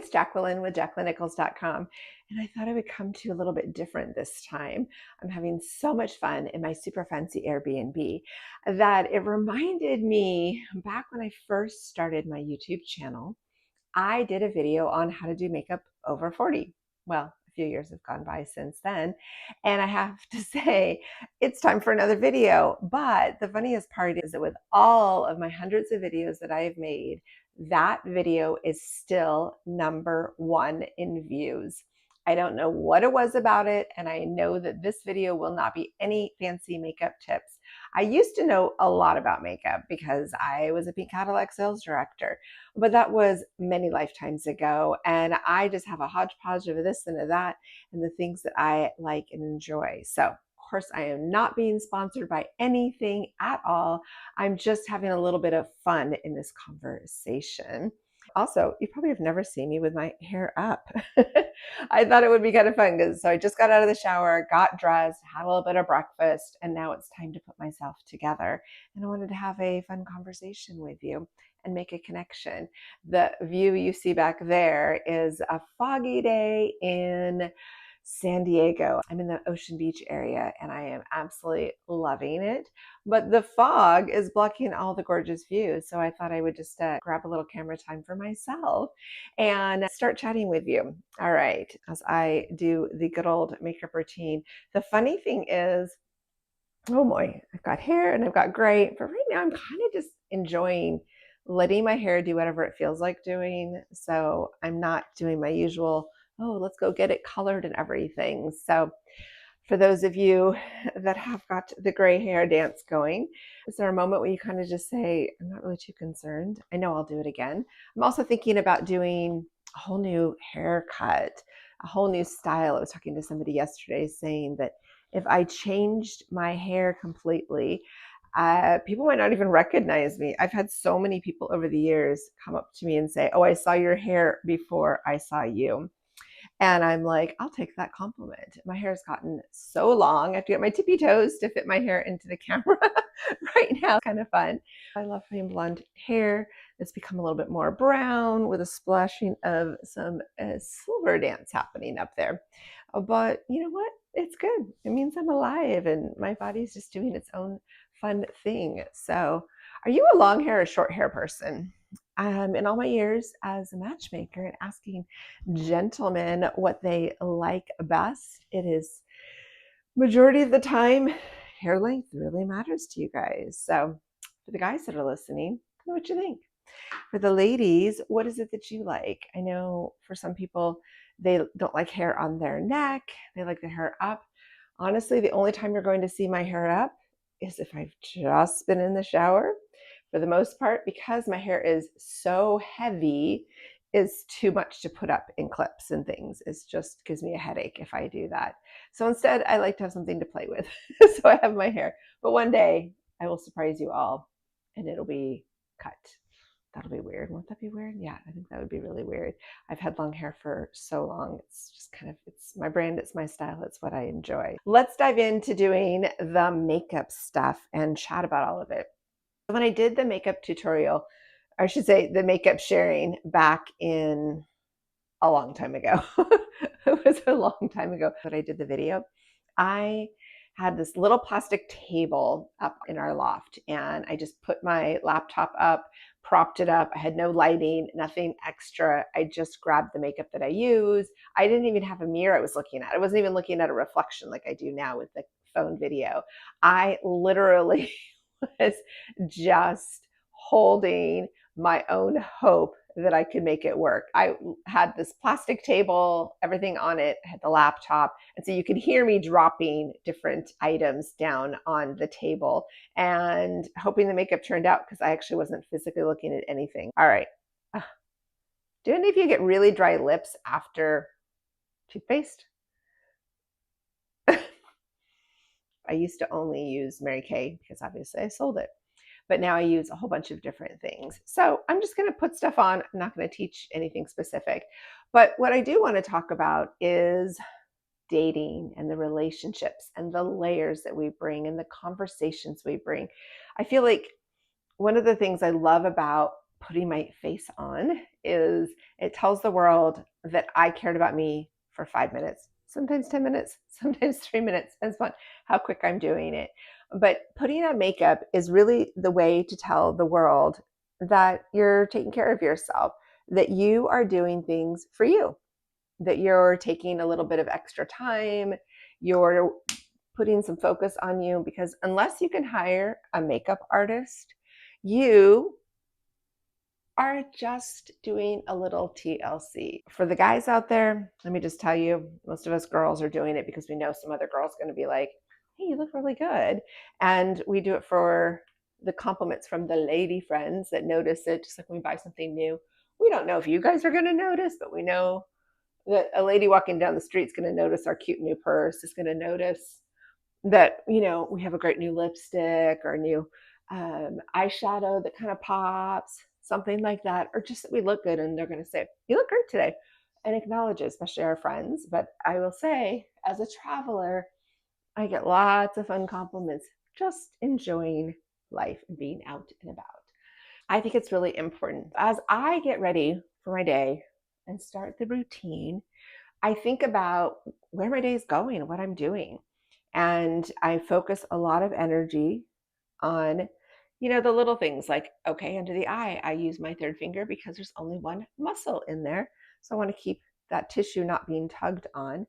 it's Jacqueline with JacquelineNichols.com, and I thought I would come to you a little bit different this time. I'm having so much fun in my super fancy Airbnb that it reminded me back when I first started my YouTube channel. I did a video on how to do makeup over 40. Well, a few years have gone by since then, and I have to say it's time for another video. But the funniest part is that with all of my hundreds of videos that I have made, that video is still #1 in views. I don't know what it was about it, and I know that this video will not be any fancy makeup tips. I used to know a lot about makeup because I was a pink Cadillac sales director, but that was many lifetimes ago, and I just have a hodgepodge of this and of that and the things that I like and enjoy. So of course, I am not being sponsored by anything at all. I'm just having a little bit of fun in this conversation. Also, you probably have never seen me with my hair up. I thought it would be kind of fun because so I just got out of the shower, got dressed, had a little bit of breakfast, and now it's time to put myself together. And I wanted to have a fun conversation with you and make a connection. The view you see back there is a foggy day in San Diego. I'm in the Ocean Beach area and I am absolutely loving it. But the fog is blocking all the gorgeous views. So I thought I would just grab a little camera time for myself and start chatting with you. All right, as I do the good old makeup routine. The funny thing is, oh boy, I've got hair and I've got gray, but right now I'm kind of just enjoying letting my hair do whatever it feels like doing. So I'm not doing my usual, oh, let's go get it colored and everything. So for those of you that have got the gray hair dance going, is there a moment where you kind of just say, I'm not really too concerned. I know I'll do it again. I'm also thinking about doing a whole new haircut, a whole new style. I was talking to somebody yesterday saying that if I changed my hair completely, people might not even recognize me. I've had so many people over the years come up to me and say, oh, I saw your hair before I saw you. And I'm like, I'll take that compliment. My hair's gotten so long. I have to get my tippy toes to fit my hair into the camera right now. It's kind of fun. I love having blonde hair. It's become a little bit more brown with a splashing of some silver dance happening up there. But you know what? It's good. It means I'm alive and my body's just doing its own fun thing. So are you a long hair or short hair person? In all my years as a matchmaker and asking gentlemen what they like best, it is majority of the time hair length really matters to you guys. So for the guys that are listening, tell me what you think. For the ladies, what is it that you like? I know for some people, they don't like hair on their neck. They like the hair up. Honestly, the only time you're going to see my hair up is if I've just been in the shower. For the most part, because my hair is so heavy, is too much to put up in clips and things. It just gives me a headache if I do that. So instead, I like to have something to play with. So I have my hair. But one day, I will surprise you all, and it'll be cut. That'll be weird. Won't that be weird? Yeah, I think that would be really weird. I've had long hair for so long. It's just kind of, it's my brand, it's my style, it's what I enjoy. Let's dive into doing the makeup stuff and chat about all of it. When I did the makeup tutorial, I should say the makeup sharing back in a long time ago, it was a long time ago that I did the video, I had this little plastic table up in our loft and I just put my laptop up, propped it up. I had no lighting, nothing extra. I just grabbed the makeup that I use. I didn't even have a mirror I was looking at. I wasn't even looking at a reflection like I do now with the phone video. I literally was just holding my own hope that I could make it work. I had this plastic table, everything on it, I had the laptop, and so you could hear me dropping different items down on the table and hoping the makeup turned out because I actually wasn't physically looking at anything. All right. Do any of you get really dry lips after toothpaste? I used to only use Mary Kay because obviously I sold it. But now I use a whole bunch of different things. So I'm just going to put stuff on. I'm not going to teach anything specific. But what I do want to talk about is dating and the relationships and the layers that we bring and the conversations we bring. I feel like one of the things I love about putting my face on is it tells the world that I cared about me for 5 minutes, sometimes 10 minutes, sometimes 3 minutes, depends on how quick I'm doing it. But putting on makeup is really the way to tell the world that you're taking care of yourself, that you are doing things for you, that you're taking a little bit of extra time, you're putting some focus on you, because unless you can hire a makeup artist, you are just doing a little TLC. For the guys out there, let me just tell you, most of us girls are doing it because we know some other girl's going to be like, hey, you look really good. And we do it for the compliments from the lady friends that notice it, just like when we buy something new. We don't know if you guys are going to notice, but we know that a lady walking down the street is going to notice our cute new purse, is going to notice that, we have a great new lipstick or new eyeshadow that kind of pops, something like that, or just that we look good, and they're going to say, you look great today, and acknowledge it, especially our friends. But I will say, as a traveler, I get lots of fun compliments just enjoying life and being out and about. I think it's really important. As I get ready for my day and start the routine, I think about where my day is going, what I'm doing. And I focus a lot of energy on, the little things like, okay, under the eye, I use my third finger because there's only one muscle in there. So I want to keep that tissue not being tugged on.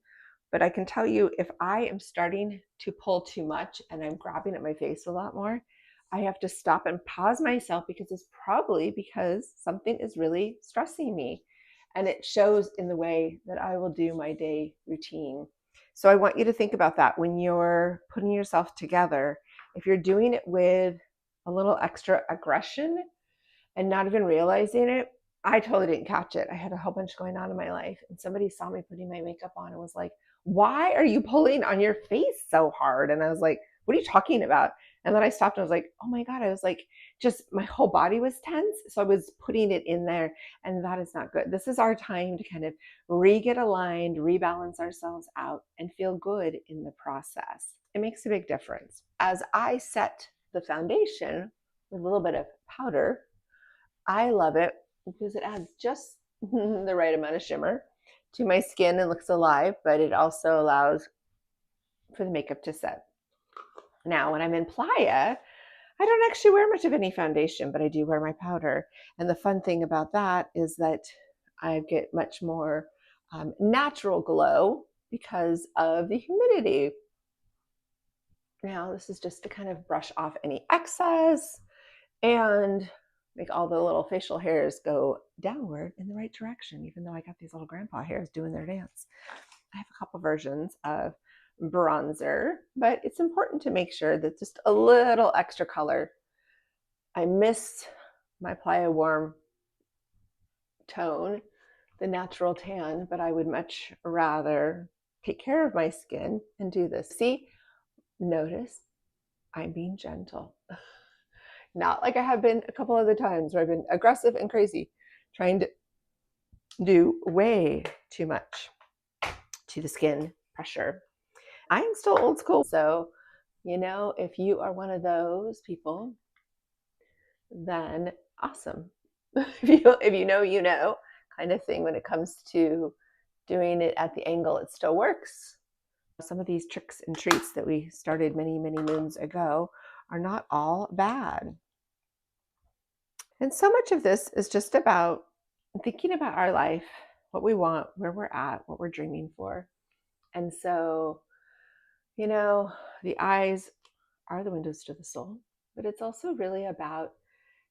But I can tell you, if I am starting to pull too much and I'm grabbing at my face a lot more, I have to stop and pause myself, because it's probably because something is really stressing me. And it shows in the way that I will do my day routine. So I want you to think about that when you're putting yourself together. If you're doing it with a little extra aggression and not even realizing it, I totally didn't catch it. I had a whole bunch going on in my life, and somebody saw me putting my makeup on and was like, why are you pulling on your face so hard? And I was like, what are you talking about? And then I stopped and I was like, oh my God, I was like, just my whole body was tense. So I was putting it in there, and that is not good. This is our time to kind of get aligned, rebalance ourselves out, and feel good in the process. It makes a big difference. As I set the foundation with a little bit of powder, I love it because it adds just the right amount of shimmer to my skin and looks alive, but it also allows for the makeup to set. Now, when I'm in playa, I don't actually wear much of any foundation, but I do wear my powder. And the fun thing about that is that I get much more natural glow because of the humidity. Now, this is just to kind of brush off any excess and make all the little facial hairs go downward in the right direction, even though I got these little grandpa hairs doing their dance. I have a couple versions of bronzer, but it's important to make sure that just a little extra color. I miss my Playa Warm tone, the natural tan, but I would much rather take care of my skin and do this. See, notice I'm being gentle. Not like I have been a couple other times where I've been aggressive and crazy, trying to do way too much to the skin pressure. I am still old school. So, if you are one of those people, then awesome. if you know kind of thing when it comes to doing it at the angle, it still works. Some of these tricks and treats that we started many, many moons ago are not all bad. And so much of this is just about thinking about our life, what we want, where we're at, what we're dreaming for. And so, the eyes are the windows to the soul, but it's also really about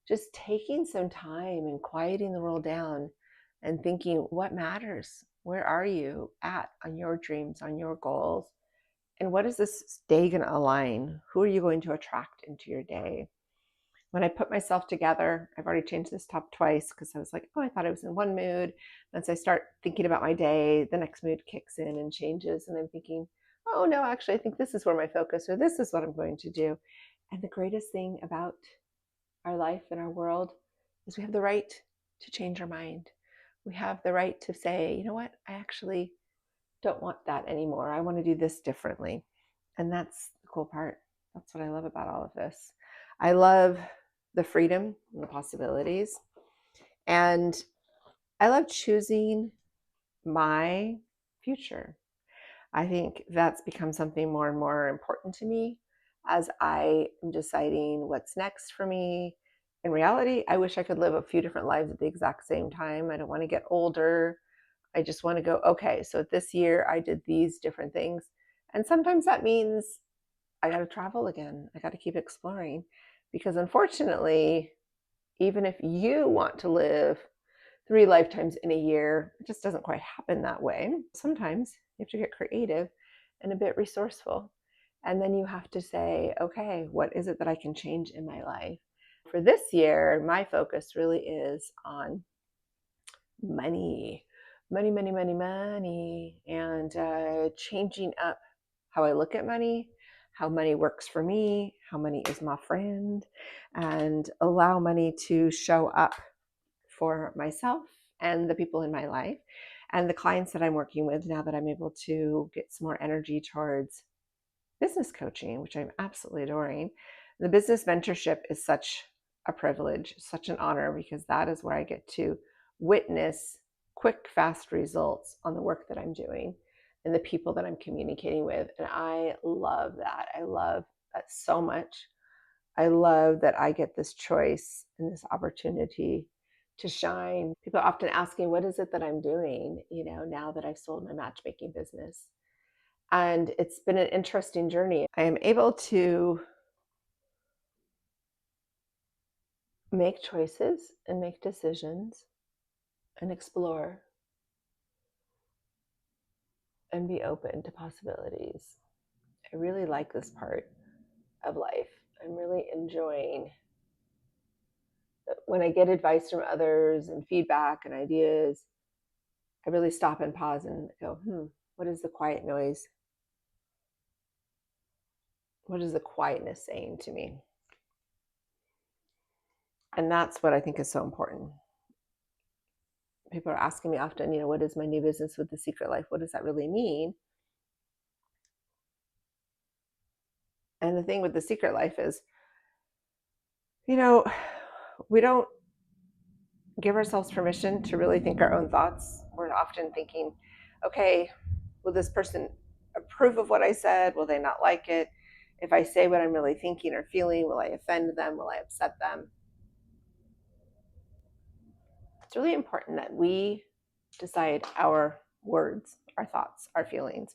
just taking some time and quieting the world down and thinking what matters. Where are you at on your dreams, on your goals? And what is this day going to align? Who are you going to attract into your day? When I put myself together, I've already changed this top twice because I was like, oh, I thought I was in one mood. Once I start thinking about my day, the next mood kicks in and changes. And I'm thinking, oh, no, actually, I think this is where my focus, or this is what I'm going to do. And the greatest thing about our life and our world is we have the right to change our mind. We have the right to say, you know what, I actually don't want that anymore. I want to do this differently. And that's the cool part. That's what I love about all of this. I love the freedom and the possibilities. And I love choosing my future. I think that's become something more and more important to me as I am deciding what's next for me. In reality, I wish I could live a few different lives at the exact same time. I don't want to get older. I just want to go, okay, so this year I did these different things. And sometimes that means I got to travel again. I got to keep exploring because unfortunately, even if you want to live 3 lifetimes in a year, it just doesn't quite happen that way. Sometimes you have to get creative and a bit resourceful. And then you have to say, okay, what is it that I can change in my life? For this year, my focus really is on money, money, money, money, money, and changing up how I look at money, how money works for me, how money is my friend, and allow money to show up for myself and the people in my life and the clients that I'm working with now that I'm able to get some more energy towards business coaching, which I'm absolutely adoring. The business mentorship is such a privilege, such an honor, because that is where I get to witness quick, fast results on the work that I'm doing and the people that I'm communicating with. And I love that. I love that so much. I love that I get this choice and this opportunity to shine. People are often asking, what is it that I'm doing, now that I've sold my matchmaking business? And it's been an interesting journey. I am able to make choices and make decisions and explore and be open to possibilities. I really like this part of life. I'm really enjoying when I get advice from others and feedback and ideas. I really stop and pause and go, what is the quiet noise? What is the quietness saying to me? And that's what I think is so important. People are asking me often, what is my new business with The Secret Life? What does that really mean? And the thing with The Secret Life is, we don't give ourselves permission to really think our own thoughts. We're often thinking, okay, will this person approve of what I said? Will they not like it? If I say what I'm really thinking or feeling, will I offend them? Will I upset them? It's really important that we decide our words, our thoughts, our feelings.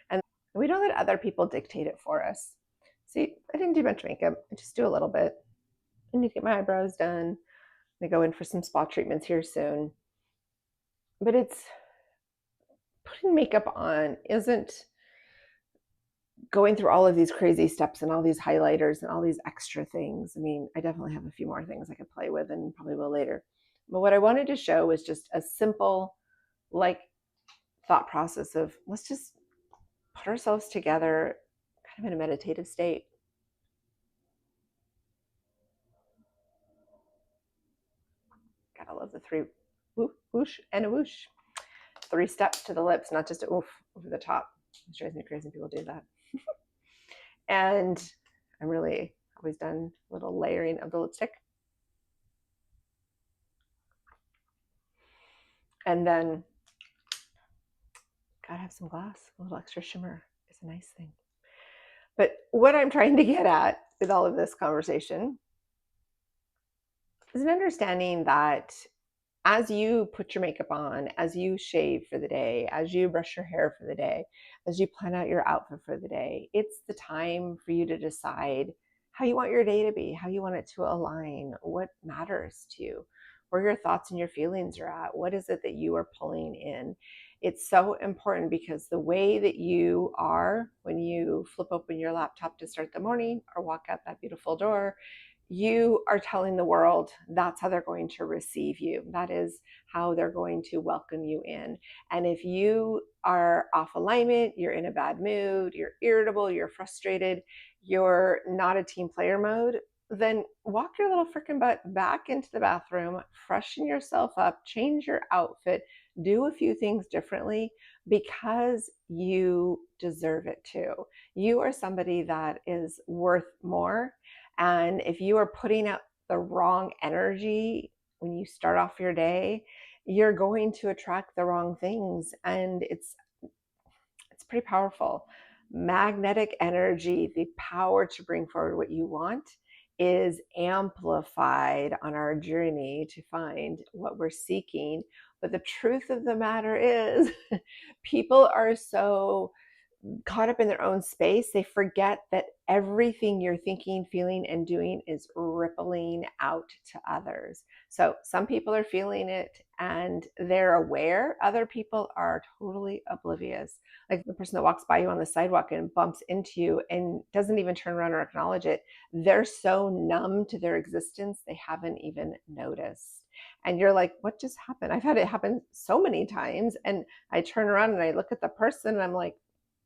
And we don't let other people dictate it for us. See, I didn't do much makeup. I just do a little bit. I need to get my eyebrows done. I go in for some spa treatments here soon. But it's putting makeup on isn't going through all of these crazy steps and all these highlighters and all these extra things. I mean, I definitely have a few more things I could play with and probably will later. But what I wanted to show was just a simple, thought process of let's just put ourselves together kind of in a meditative state. Gotta love the three whoosh and a whoosh. 3 steps to the lips, not just a oof over the top. It drives me crazy when people do that. And I'm really always done a little layering of the lipstick. And then gotta have some gloss. A little extra shimmer is a nice thing. But what I'm trying to get at with all of this conversation is an understanding that as you put your makeup on, as you shave for the day, as you brush your hair for the day, as you plan out your outfit for the day, it's the time for you to decide how you want your day to be, how you want it to align, what matters to you, where your thoughts and your feelings are at, what is it that you are pulling in. It's so important because the way that you are when you flip open your laptop to start the morning or walk out that beautiful door, you are telling the world that's how they're going to receive you. That is how they're going to welcome you in. And if you are off alignment, you're in a bad mood, you're irritable, you're frustrated, you're not a team player mode, then walk your little freaking butt back into the bathroom, freshen yourself up, change your outfit, do a few things differently because you deserve it too. You are somebody that is worth more. And if you are putting out the wrong energy when you start off your day, you're going to attract the wrong things. And it's pretty powerful. Magnetic energy, the power to bring forward what you want, is amplified on our journey to find what we're seeking. But the truth of the matter is, people are so caught up in their own space, they forget that everything you're thinking, feeling, and doing is rippling out to others. So some people are feeling it and they're aware. Other people are totally oblivious. Like the person that walks by you on the sidewalk and bumps into you and doesn't even turn around or acknowledge it. They're so numb to their existence, they haven't even noticed. And you're like, what just happened? I've had it happen so many times. And I turn around and I look at the person and I'm like,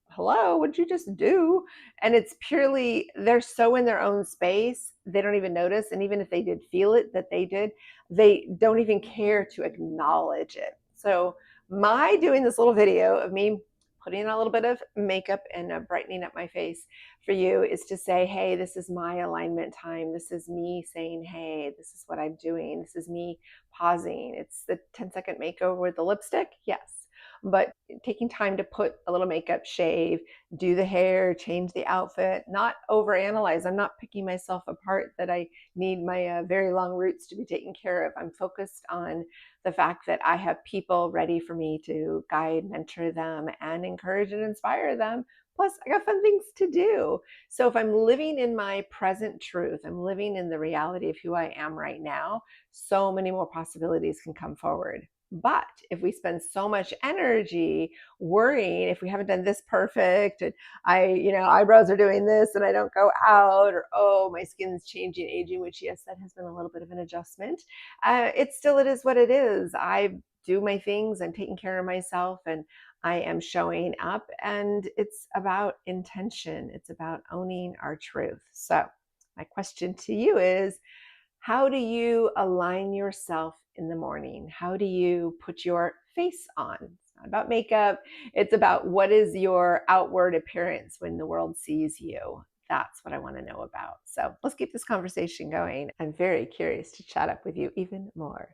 hello, what'd you just do? And it's purely, they're so in their own space, they don't even notice. And even if they did feel it that they did, they don't even care to acknowledge it. So my doing this little video of me putting on a little bit of makeup and brightening up my face for you is to say, hey, this is my alignment time. This is me saying, hey, this is what I'm doing. This is me pausing. It's the 10-second makeover with the lipstick. Yes. But taking time to put a little makeup, shave, do the hair, change the outfit, not overanalyze. I'm not picking myself apart that I need my very long roots to be taken care of. I'm focused on the fact that I have people ready for me to guide, mentor them, and encourage and inspire them. Plus, I got fun things to do. So if I'm living in my present truth, I'm living in the reality of who I am right now, so many more possibilities can come forward. But if we spend so much energy worrying if we haven't done this perfect, and eyebrows are doing this and I don't go out, or oh, my skin's changing, aging, which yes, that has been a little bit of an adjustment. It is what it is. I do my things, I'm taking care of myself, and I am showing up. And it's about intention. It's about owning our truth. So my question to you is, how do you align yourself in the morning? How do you put your face on? It's not about makeup. It's about what is your outward appearance when the world sees you. That's what I want to know about. So let's keep this conversation going. I'm very curious to chat up with you even more.